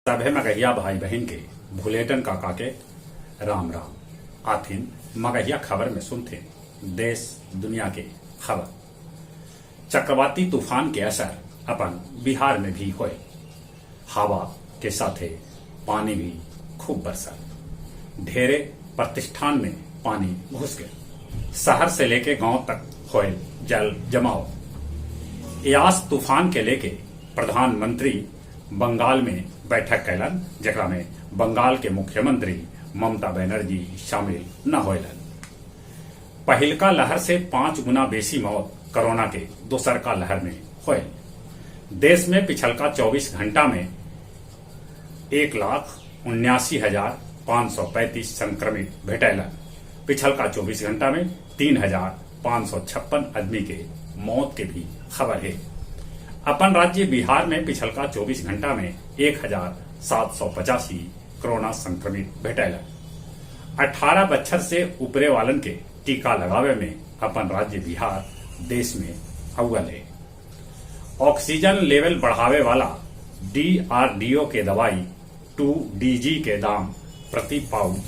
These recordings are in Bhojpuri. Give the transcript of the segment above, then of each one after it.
सभे मगहिया भाई बहन के भुलेटन काका के राम राम आथिन मगहिया खबर में सुनते देश दुनिया के खबर। चक्रवाती तूफान के असर अपन बिहार में भी होए, हवा के साथे पानी भी खूब बरसा, ढेरे प्रतिष्ठान में पानी घुस गए, शहर से लेके गांव तक होए जल जमाव। यास तूफान के लेके प्रधानमंत्री बंगाल में बैठक कैलन, जकरा में बंगाल के मुख्यमंत्री ममता बनर्जी शामिल न होलन। पहिलका लहर से 5 गुना बेसी मौत कोरोना के दोसरका लहर में होल। देश में पिछलका 24 घंटा में 1,79,535 संक्रमित भेटैलन। पिछलका 24 घंटा में 3,556 आदमी के मौत के भी खबर है। अपन राज्य बिहार में पिछलका 24 घंटा में 1,785 कोरोना संक्रमित भेटैलन। 18 बच्चर से ऊपरे वालन के टीका लगावे में अपन राज्य बिहार देश में अव्वल है। ऑक्सीजन लेवल बढ़ावे वाला DRDO के दवाई 2DG के दाम प्रति पाउच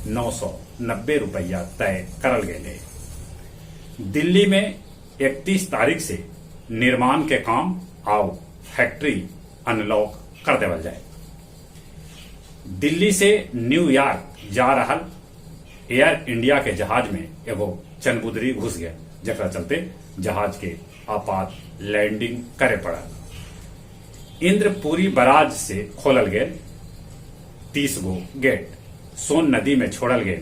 990 रुपया तय करल गए। दिल्ली में 31 तारीख से निर्माण के काम आओ फैक्ट्री अनलॉक कर देवल जाए। दिल्ली से न्यूयॉर्क जा रहल एयर इंडिया के जहाज में एगो चनबुदरी घुस गए, जकरा चलते जहाज के आपात लैंडिंग करे पड़ल। इंद्रपुरी बराज से खोलल गए 30 गो गेट, सोन नदी में छोड़ल गए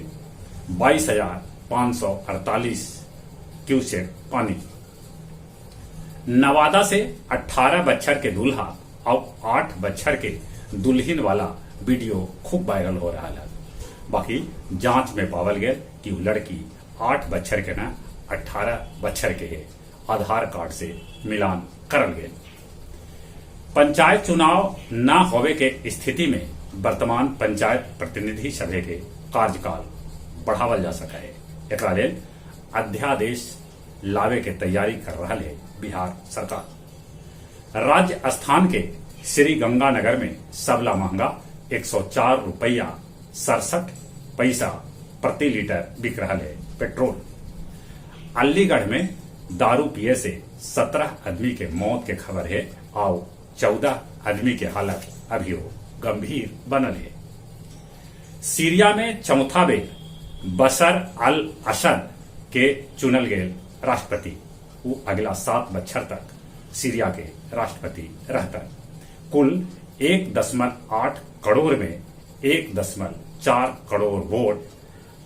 22,548 क्यूसेक पानी। नवादा से 18 बच्चर के दूल्हा और 8 बच्चर के दुल्हन वाला वीडियो खूब वायरल हो रहा है। बाकी जांच में पावल गया कि वो लड़की 8 बच्चर के ना 18 बच्चर के है, आधार कार्ड से मिलान करल गए। पंचायत चुनाव न होवे के स्थिति में वर्तमान पंचायत प्रतिनिधि सभा के कार्यकाल बढ़ावल जा सका है। एकरा लेल अध्यादेश लावे के तैयारी कर रहा है बिहार सरकार। राजस्थान के श्री गंगानगर में सबला महंगा 104 रुपया 67 पैसा प्रति लीटर बिक रहा है पेट्रोल। अलीगढ़ में दारू पिए से 17 आदमी के मौत के खबर है और 14 आदमी के हालत अभी गंभीर बनल है। सीरिया में चौथा बेर बशर अल असद के चुनल गए राष्ट्रपति। वो अगला 7 बच्चर तक सीरिया के राष्ट्रपति रहता। कुल 1.8 करोड़ में 1.4 करोड़ वोट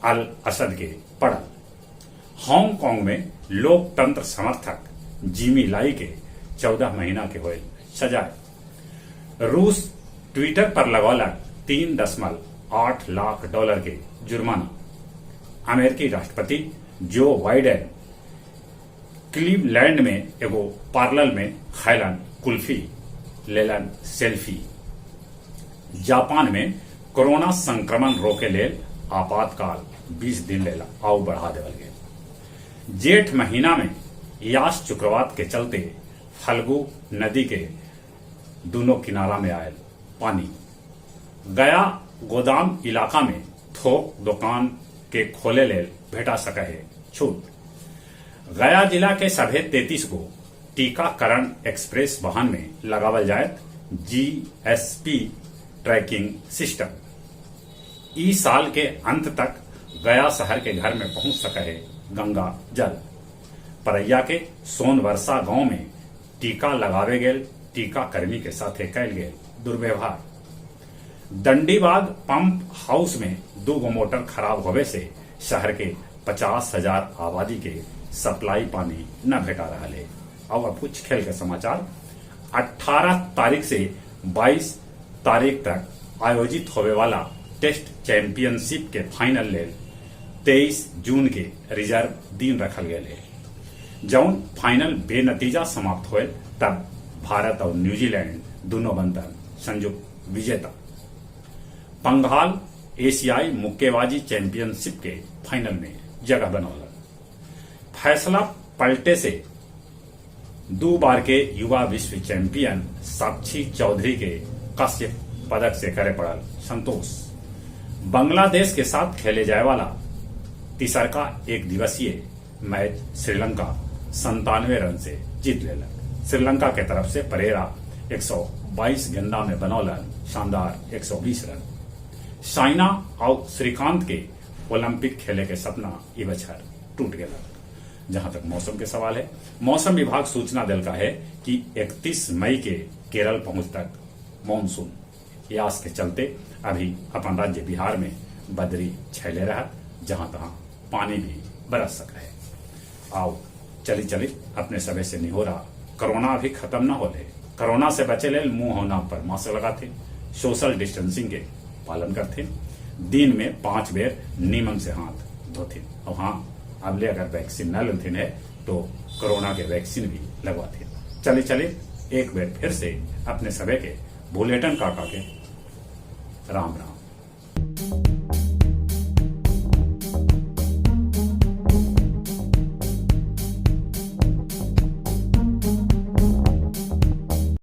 अल असद के पड़ल। हांगकांग में लोकतंत्र समर्थक जिमी लाई के 14 महीना के हुए सजाए। रूस ट्विटर पर लगौलक $3.8 लाख के जुर्माना। अमेरिकी राष्ट्रपति जो बाइडेन क्लीवलैंड में एगो पार्लर में खैलन कुल्फी, लेलन सेल्फी। जापान में कोरोना संक्रमण रोके लेल आपातकाल 20 दिन लेला आउ बढ़ा देवल गए। जेठ महीना में यास चक्रवात के चलते फल्गु नदी के दोनों किनारा में आयल पानी। गया गोदाम इलाका में थोक दुकान के खोले लेल भेटा सका है छूट। गया जिला के सभे 33 को टीकाकरण एक्सप्रेस वाहन में लगावल जाए GSP ट्रैकिंग सिस्टम। इस साल के अंत तक गया शहर के घर में पहुंच सका है गंगा जल। परैया के सोनवर्षा गांव में टीका लगावे गए टीकाकर्मी के साथ कैल गए दुर्व्यवहार। दंडीबाग पंप हाउस में 2 गो मोटर खराब होवे से शहर के 50,000 आबादी के सप्लाई पानी न भेटा रहा है। अब कुछ खेल के समाचार। 18 तारीख से 22 तारीख तक आयोजित होने वाला टेस्ट चैंपियनशिप के फाइनल लेल 23 जून के रिजर्व दिन रखल गए है। जौन फाइनल बेनतीजा समाप्त हुए तब भारत और न्यूजीलैंड दोनों बनतन संयुक्त विजेता। पंघाल एशियाई मुक्केबाजी चैंपियनशिप के फाइनल में जगह बनौलक। फैसला पलटे से 2 बार के युवा विश्व चैंपियन साक्षी चौधरी के कश्यप पदक से करे पड़ल संतोष। बांग्लादेश के साथ खेले जाए वाला तीसरका एक दिवसीय मैच श्रीलंका 97 रन से जीत लेलक। श्रीलंका के तरफ से परेरा 122 गेंदा में बनौलन शानदार 120 रन। साइना और श्रीकांत के ओलंपिक खेले के सपना ई बछर टूट गया। जहां तक मौसम के सवाल है, मौसम विभाग सूचना दिलका है कि 31 मई के केरल पहुंच तक मानसून यास के चलते अभी अपन राज्य बिहार में बदरी छैले रहा, जहां तहां पानी भी बरस सका है। आओ चली चली अपने सबे से निहोरा, कोरोना अभी खत्म न होले, कोरोना से बचे ले मुंह होना पर मास्क लगाते, सोशल डिस्टेंसिंग के पालन करते, दिन में 5 बेर नीमन से हाथ धोते। और हाँ, अब ले अगर वैक्सीन न लेते है तो कोरोना के वैक्सीन भी लगवाते। चले चले एक बार फिर से अपने सबे के बुलेटिन काका के राम राम।